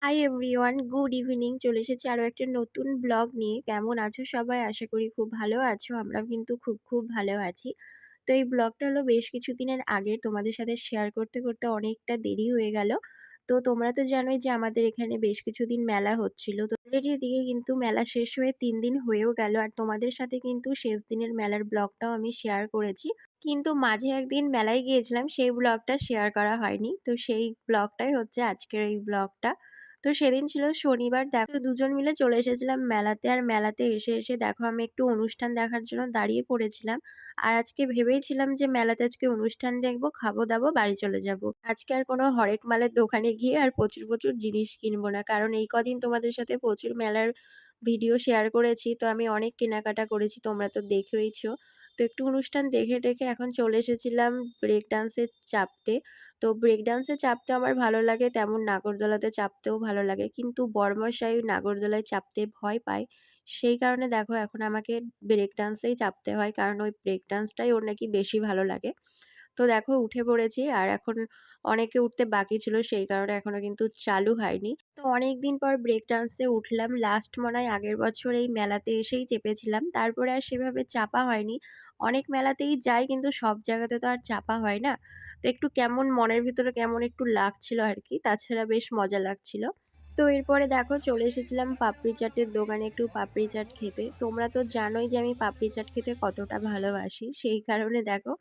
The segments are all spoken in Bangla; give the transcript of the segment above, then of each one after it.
Hi everyone, good evening. চলে এসেছি আরো একটা নতুন ব্লগ নিয়ে। কেমন আছো সবাই? আশা করি খুব ভালো আছো। আমরাও কিন্তু খুব ভালো আছি। তো এই ব্লগটা হলো বেশ কিছুদিনের আগের। তোমাদের সাথে শেয়ার করতে অনেকটা দেরি হয়ে গেল। তো তোমরা তো জানোই যে আমাদের এখানে বেশ কিছুদিন মেলা হচ্ছিল। তো অলরেডি এদিকে কিন্তু মেলা শেষ হয়ে ৩ দিন হয়েও গেল। আর তোমাদের সাথে কিন্তু শেষ দিনের মেলার ব্লগটাও আমি শেয়ার করেছি। কিন্তু মাঝে একদিন মেলায় গিয়েছিলাম, সেই ব্লগটা শেয়ার করা হয়নি। তো সেই ব্লগটাই হচ্ছে আজকের এই ব্লগটা। তো সেদিন ছিল শনিবার। দেখো দুজন মিলে চলে এসেছিলাম মেলাতে। আর মেলাতে এসে দেখো আমি একটু অনুষ্ঠান দেখার জন্য দাঁড়িয়ে পড়েছিলাম। আর আজকে ভেবেইছিলাম যে মেলাতে আজকে অনুষ্ঠান দেখবো, খাবো-দাবো, বাড়ি চলে যাবো। আজকে আর কোনো হরেক মালের দোকানে গিয়ে আর প্রচুর জিনিস কিনবো না। কারণ এই কদিন তোমাদের সাথে প্রচুর মেলার ভিডিও শেয়ার করেছি। তো আমি অনেক কেনাকাটা করেছি, তোমরা তো দেখেইছো। তো একটু অনুষ্ঠান দেখে এখন চলে এসেছিলাম ব্রেক ডান্সে চাপতে। তো ব্রেক ডান্সে চাপতে আমার ভালো লাগে, তেমন নাগরদোলাতে চাপতেও ভালো লাগে। কিন্তু বরমশাই নাগরদোলায় চাপতে ভয় পায়। সেই কারণে দেখো এখন আমাকে ব্রেক ডান্সেই চাপতে হয়। কারণ ওই ব্রেক ডান্সটাই ওর নাকি বেশি ভালো লাগে। তো দেখো উঠে পড়েছি। আর এখন অনেকে উঠতে বাকি ছিল, সেই কারণে এখনো কিন্তু চালু হয়নি। তো অনেকদিন পর ব্রেক ডান্সে উঠলাম। লাস্ট মনে হয় আগের বছর এই মেলাতে এসেই চেপেছিলাম। তারপরে আর সেভাবে চাপা হয়নি। অনেক মেলাতেই যাই কিন্তু সব জায়গাতে তো আর চাপা হয় না। তো একটু কেমন মনের ভিতরে কেমন একটু লাগছিল আর কি। তাছাড়া বেশ মজা লাগছিল। তো এরপরে দেখো চলে এসেছিলাম পাপড়ি চাটের দোকানে একটু পাপড়ি চাট খেতে। তোমরা তো জানোই যে আমি পাপড়ি চাট খেতে কতটা ভালোবাসি। সেই কারণে দেখো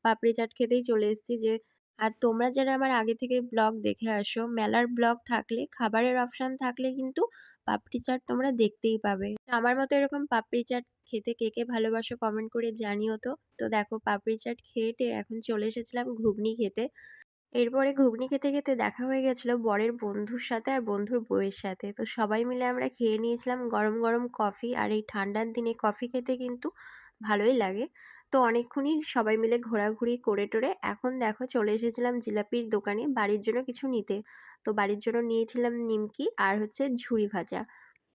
পাপড়ি চাট খেতেই চলে এসেছি। যে আর তোমরা যারা আমার আগে থেকে ব্লগ দেখে আসো, মেলার ব্লগ থাকলে, খাবারের অপশন থাকলে কিন্তু পাপড়ি চাট তোমরা দেখতেই পাবে। তো আমার মতো এরকম পাপড়ি চাট খেতে কে কে ভালোবাসো কমেন্ট করে জানিও তো। তো দেখো পাপড়ি চাট খেয়ে এখন চলে এসেছিলাম ঘুগনি খেতে। এরপরে ঘুগনি খেতে দেখা হয়ে গেছিল বরের বন্ধুর সাথে আর বন্ধুর বউয়ের সাথে। তো সবাই মিলে আমরা খেয়ে নিয়েছিলাম গরম কফি। আর এই ঠান্ডার দিনে কফি খেতে কিন্তু ভালোই লাগে। তো অনেকক্ষণই সবাই মিলে ঘোরাঘুরি করে টোরে এখন দেখো চলে এসেছিলাম জিলাপির দোকানে বাড়ির জন্য কিছু নিতে। তো বাড়ির জন্য নিয়েছিলাম নিমকি আর হচ্ছে ঝুড়ি ভাজা।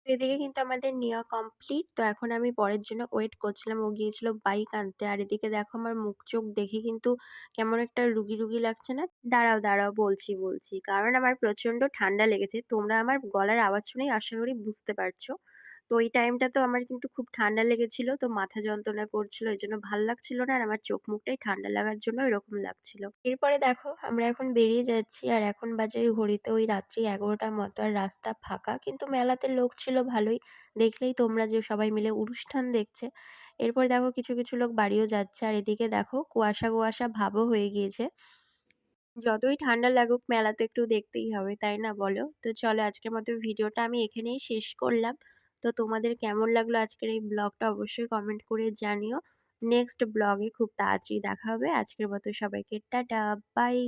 তো এদিকে কিন্তু আমাদের নেওয়া কমপ্লিট। তো এখন আমি বরের জন্য ওয়েট করছিলাম। ও গিয়েছিল বাইক আনতে। আর এদিকে দেখো আমার মুখ চোখ দেখে কিন্তু কেমন একটা রুগী লাগছে না? দাঁড়াও বলছি। কারণ আমার প্রচন্ড ঠান্ডা লেগেছে। তোমরা আমার গলার আওয়াজ শুনেই আশা করি বুঝতে পারছো। তো ওই টাইমটা তো আমার কিন্তু খুব ঠান্ডা লেগেছিল। তো মাথা যন্ত্রণা করছিল, এই জন্য ভাল লাগছিল না। আর আমার চোখ মুখটাই ঠান্ডা লাগার জন্য এরকম লাগছিল। এরপরে দেখো আমরা এখন বেরিয়ে যাচ্ছি। আর এখন বাজে ঘড়িতে ওই রাত্রি 11টার মতো। আর রাস্তা ফাঁকা, কিন্তু মেলাতে লোক ছিল ভালোই। দেখলেই তোমরা যে সবাই মিলে অনুষ্ঠান দেখছে। এরপর দেখো কিছু লোক বাড়িও যাচ্ছে। আর এদিকে দেখো কুয়াশা ভাবও হয়ে গিয়েছে। যতই ঠান্ডা লাগুক মেলা তো একটু দেখতেই হবে, তাই না বলো? তো চলো আজকের মতো ভিডিওটা আমি এখানেই শেষ করলাম। তো তোমাদের কেমন লাগলো আজকের এই ব্লগটা অবশ্যই কমেন্ট করে জানিও। নেক্সট ব্লগে খুব তাড়াতাড়ি দেখা হবে। আজকের মতো সবাইকে টাটা, বাই।